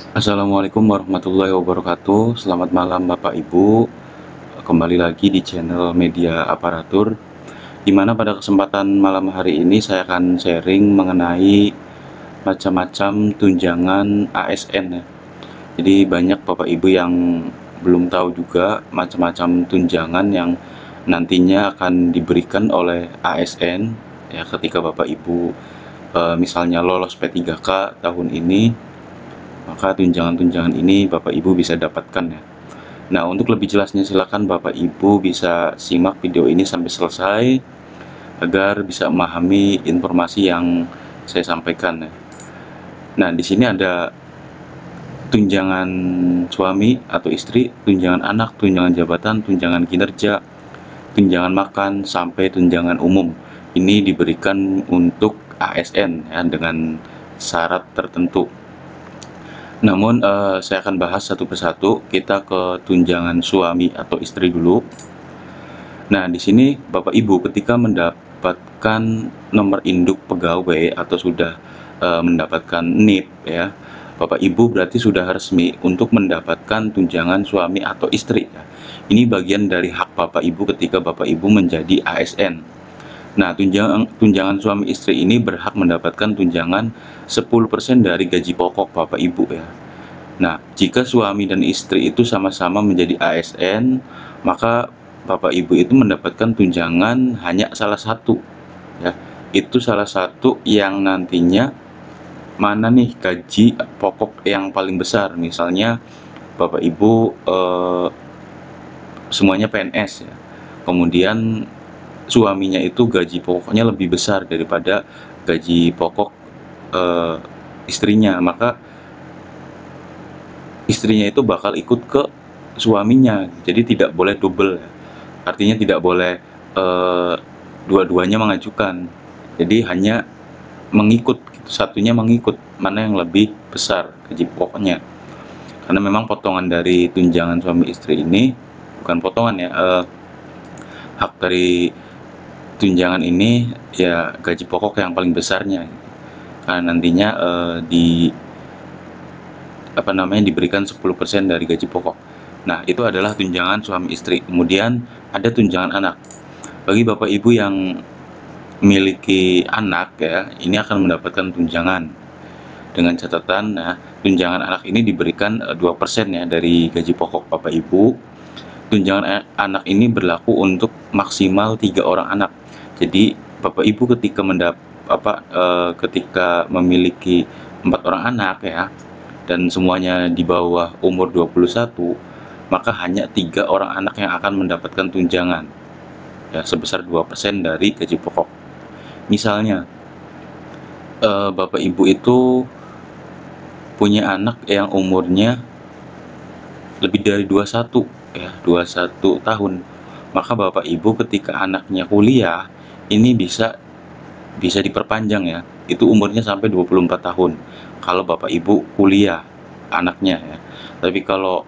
Assalamualaikum warahmatullahi wabarakatuh. Selamat malam Bapak Ibu. Kembali lagi di channel Media Aparatur, di mana pada kesempatan malam hari ini saya akan sharing mengenai macam-macam tunjangan ASN ya. Jadi banyak Bapak Ibu yang belum tahu juga macam-macam tunjangan yang nantinya akan diberikan oleh ASN ya ketika Bapak Ibu misalnya lolos P3K tahun ini, maka tunjangan-tunjangan ini Bapak Ibu bisa dapatkan ya. Nah, untuk lebih jelasnya silakan Bapak Ibu bisa simak video ini sampai selesai agar bisa memahami informasi yang saya sampaikan ya. Nah, di sini ada tunjangan suami atau istri, tunjangan anak, tunjangan jabatan, tunjangan kinerja, tunjangan makan, sampai tunjangan umum. Ini diberikan untuk ASN ya dengan syarat tertentu. Namun saya akan bahas satu persatu. Kita ke tunjangan suami atau istri dulu. Nah, di sini Bapak Ibu ketika mendapatkan nomor induk pegawai atau sudah mendapatkan NIP ya, Bapak Ibu berarti sudah resmi untuk mendapatkan tunjangan suami atau istri ya. Ini bagian dari hak Bapak Ibu ketika Bapak Ibu menjadi ASN. Nah, tunjangan suami istri ini berhak mendapatkan tunjangan 10% dari gaji pokok Bapak Ibu ya. Nah, jika suami dan istri itu sama-sama menjadi ASN, maka Bapak Ibu itu mendapatkan tunjangan hanya salah satu ya. Itu salah satu yang nantinya mana nih gaji pokok yang paling besar. Misalnya Bapak Ibu semuanya PNS ya. Kemudian suaminya itu gaji pokoknya lebih besar daripada gaji pokok istrinya, maka istrinya itu bakal ikut ke suaminya. Jadi tidak boleh double ya. Artinya tidak boleh dua-duanya mengajukan. Jadi hanya mengikut, satunya mengikut mana yang lebih besar gaji pokoknya. Karena memang potongan dari tunjangan suami istri ini bukan potongan ya, hak dari tunjangan ini ya gaji pokok yang paling besarnya. Karena nantinya diberikan 10% dari gaji pokok. Nah, itu adalah tunjangan suami istri. Kemudian ada tunjangan anak. Bagi Bapak Ibu yang memiliki anak ya, ini akan mendapatkan tunjangan. Dengan catatan, nah, tunjangan anak ini diberikan 2% ya dari gaji pokok Bapak Ibu. Tunjangan anak ini berlaku untuk maksimal 3 orang anak. Jadi Bapak Ibu ketika memiliki 4 orang anak ya, dan semuanya di bawah umur 21, maka hanya 3 orang anak yang akan mendapatkan tunjangan ya sebesar 2% dari gaji pokok. Misalnya Bapak Ibu itu punya anak yang umurnya lebih dari 21 ya, 21 tahun. Maka Bapak Ibu ketika anaknya kuliah ini bisa diperpanjang ya. Itu umurnya sampai 24 tahun. Kalau Bapak Ibu kuliah anaknya ya. Tapi kalau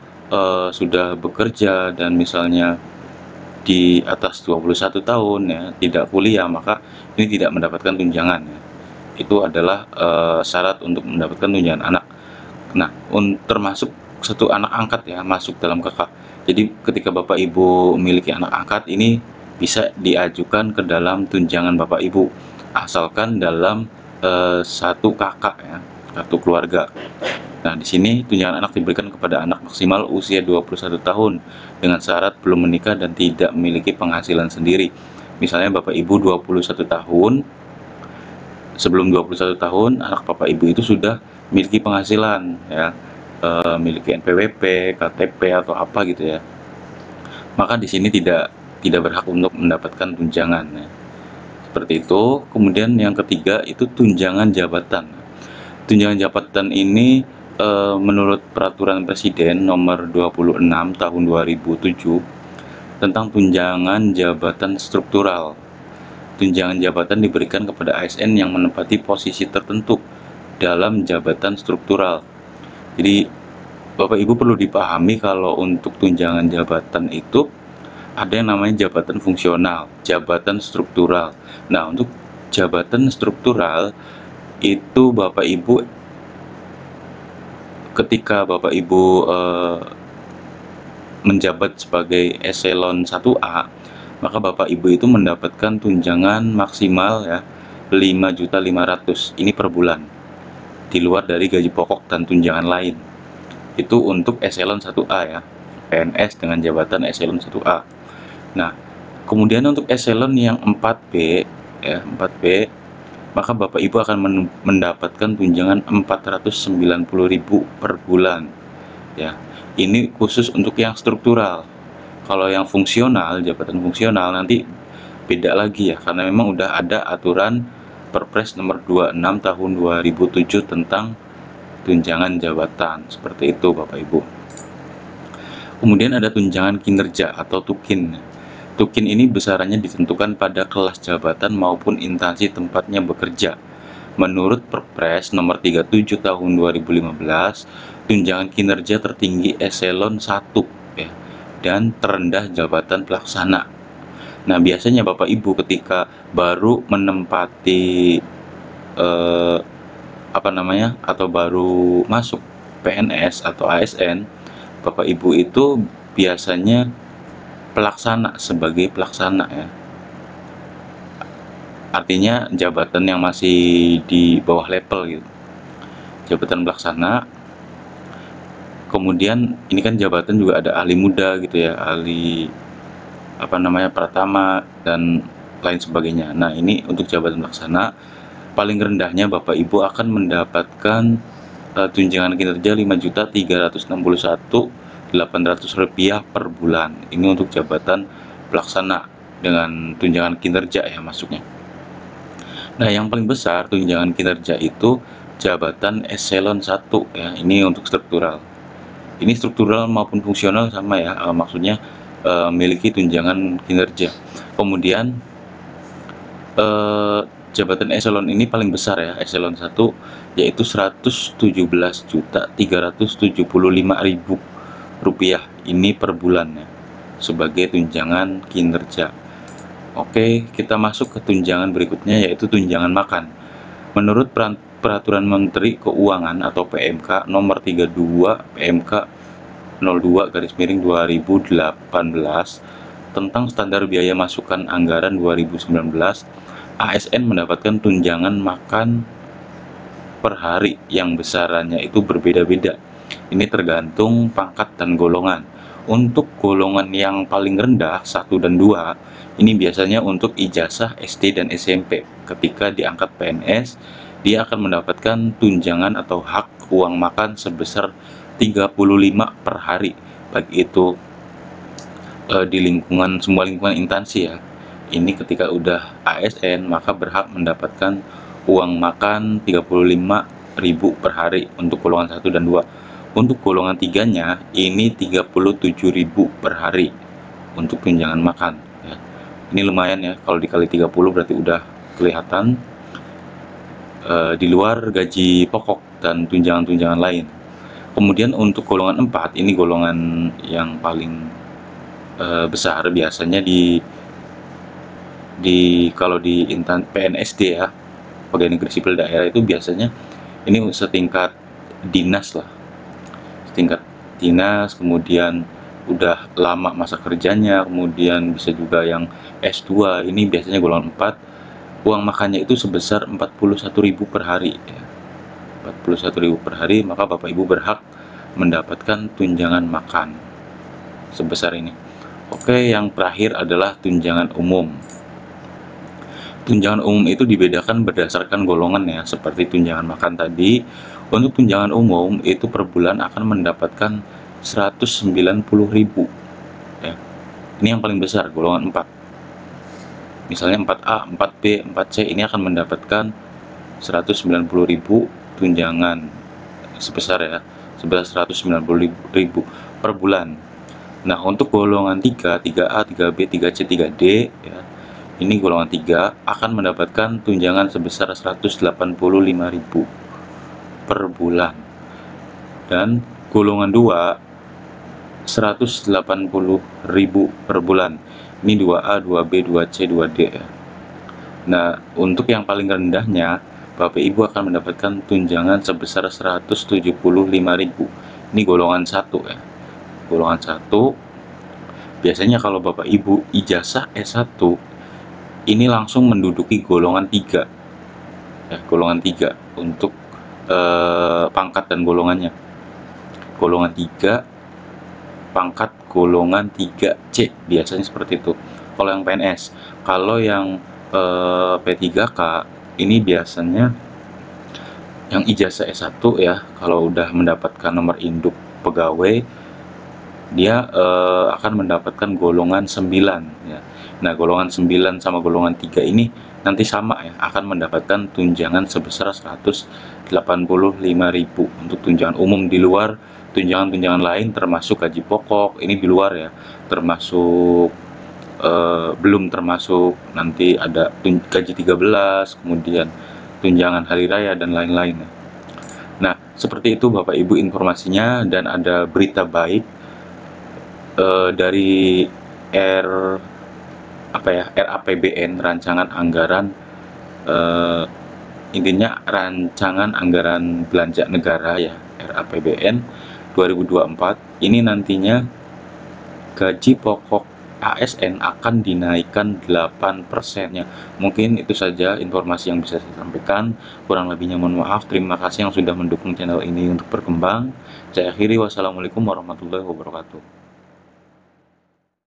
sudah bekerja dan misalnya di atas 21 tahun ya, tidak kuliah, maka ini tidak mendapatkan tunjangan ya. Itu adalah syarat untuk mendapatkan tunjangan anak. Nah, termasuk satu anak angkat ya masuk dalam kakak. Jadi ketika Bapak Ibu memiliki anak angkat ini bisa diajukan ke dalam tunjangan Bapak Ibu asalkan dalam satu kakak ya, satu keluarga. Nah, di sini tunjangan anak diberikan kepada anak maksimal usia 21 tahun dengan syarat belum menikah dan tidak memiliki penghasilan sendiri. Misalnya Bapak Ibu 21 tahun, sebelum 21 tahun anak Bapak Ibu itu sudah memiliki penghasilan ya, memiliki NPWP, KTP atau apa gitu ya. Maka di sini tidak berhak untuk mendapatkan tunjangan ya. Seperti itu. Kemudian yang ketiga itu tunjangan jabatan. Tunjangan jabatan ini menurut Peraturan Presiden Nomor 26 Tahun 2007 tentang tunjangan jabatan struktural. Tunjangan jabatan diberikan kepada ASN yang menempati posisi tertentu dalam jabatan struktural. Jadi Bapak Ibu perlu dipahami kalau untuk tunjangan jabatan itu ada yang namanya jabatan fungsional, jabatan struktural. Nah, untuk jabatan struktural itu Bapak Ibu ketika Bapak Ibu menjabat sebagai eselon 1A, maka Bapak Ibu itu mendapatkan tunjangan maksimal ya 5.500.000 ini per bulan, di luar dari gaji pokok dan tunjangan lain. Itu untuk eselon 1A ya, PNS dengan jabatan eselon 1A. Nah, kemudian untuk eselon yang 4B ya, 4B, maka Bapak Ibu akan mendapatkan tunjangan 490.000 per bulan ya. Ini khusus untuk yang struktural. Kalau yang fungsional, jabatan fungsional nanti beda lagi ya, karena memang udah ada aturan Perpres nomor 26 tahun 2007 tentang tunjangan jabatan. Seperti itu Bapak Ibu. Kemudian ada tunjangan kinerja atau tukin. Tukin ini besarannya ditentukan pada kelas jabatan maupun instansi tempatnya bekerja. Menurut Perpres nomor 37 tahun 2015, tunjangan kinerja tertinggi eselon 1 ya, dan terendah jabatan pelaksana. Nah, biasanya Bapak Ibu ketika baru menempati atau baru masuk PNS atau ASN, Bapak Ibu itu biasanya pelaksana sebagai pelaksana ya. Artinya jabatan yang masih di bawah level gitu, jabatan pelaksana. Kemudian ini kan jabatan juga ada ahli muda gitu ya, ahli pratama dan lain sebagainya. Nah, ini untuk jabatan pelaksana paling rendahnya Bapak Ibu akan mendapatkan tunjangan kinerja Rp5.361.800 per bulan. Ini untuk jabatan pelaksana dengan tunjangan kinerja ya masuknya. Nah, yang paling besar tunjangan kinerja itu jabatan eselon 1 ya, ini untuk struktural. Ini struktural maupun fungsional sama ya, maksudnya memiliki tunjangan kinerja. Kemudian jabatan eselon ini paling besar ya, eselon 1, yaitu Rp117.375.000 ini per bulan ya, sebagai tunjangan kinerja. Oke, kita masuk ke tunjangan berikutnya, yaitu tunjangan makan. Menurut Peraturan Menteri Keuangan atau PMK nomor 32 PMK 02/2018 tentang standar biaya masukan anggaran 2019, ASN mendapatkan tunjangan makan per hari yang besarannya itu berbeda-beda. Ini tergantung pangkat dan golongan. Untuk golongan yang paling rendah 1 dan 2, ini biasanya untuk ijazah SD dan SMP. Ketika diangkat PNS, dia akan mendapatkan tunjangan atau hak uang makan sebesar 35 per hari, baik itu di semua lingkungan instansi ya. Ini ketika udah ASN maka berhak mendapatkan uang makan 35.000 per hari untuk golongan 1 dan 2. Untuk golongan 3-nya ini 37.000 per hari untuk tunjangan makan ya. Ini lumayan ya, kalau dikali 30 berarti udah kelihatan di luar gaji pokok dan tunjangan-tunjangan lain. Kemudian untuk golongan 4, ini golongan yang paling besar, biasanya kalau di PNSD ya, Pegawai Negeri Sipil Daerah, itu biasanya ini setingkat dinas lah, setingkat dinas, kemudian udah lama masa kerjanya, kemudian bisa juga yang S2, ini biasanya golongan 4, uang makannya itu sebesar 41.000 per hari ya. 41.000 per hari, maka Bapak Ibu berhak mendapatkan tunjangan makan sebesar ini. Oke, yang terakhir adalah tunjangan umum. Tunjangan umum itu dibedakan berdasarkan golongan ya, seperti tunjangan makan tadi. Untuk tunjangan umum itu per bulan akan mendapatkan 190.000 ya. Ini yang paling besar, golongan 4. Misalnya 4A, 4B, 4C ini akan mendapatkan 190.000 tunjangan sebesar 190.000 per bulan. Nah, untuk golongan 3, 3A, 3B, 3C, 3D ya, ini golongan 3 akan mendapatkan tunjangan sebesar 185.000 per bulan. Dan golongan 2 180.000 per bulan. Ini 2A, 2B, 2C, 2D ya. Nah, untuk yang paling rendahnya Bapak Ibu akan mendapatkan tunjangan sebesar 175.000. Ini golongan 1 ya. Golongan 1. Biasanya kalau Bapak Ibu ijazah S1 ini langsung menduduki golongan 3. Ya, golongan 3 untuk pangkat dan golongannya. Golongan 3, pangkat golongan 3C, biasanya seperti itu. Kalau yang PNS, kalau yang P3K ini biasanya yang ijazah S1 ya, kalau udah mendapatkan nomor induk pegawai, dia akan mendapatkan golongan 9 ya. Nah, golongan 9 sama golongan 3 ini nanti sama ya, akan mendapatkan tunjangan sebesar 185.000 untuk tunjangan umum di luar tunjangan-tunjangan lain, termasuk gaji pokok. Ini di luar ya, termasuk belum termasuk nanti ada gaji 13, kemudian tunjangan hari raya dan lain-lain. Nah, seperti itu Bapak Ibu informasinya, dan ada berita baik dari RAPBN, rancangan anggaran, intinya rancangan anggaran belanja negara ya, RAPBN 2024. Ini nantinya gaji pokok ASN akan dinaikkan 8%-nya. Mungkin itu saja informasi yang bisa saya sampaikan. Kurang lebihnya mohon maaf. Terima kasih yang sudah mendukung channel ini untuk berkembang. Saya akhiri. Wassalamualaikum warahmatullahi wabarakatuh.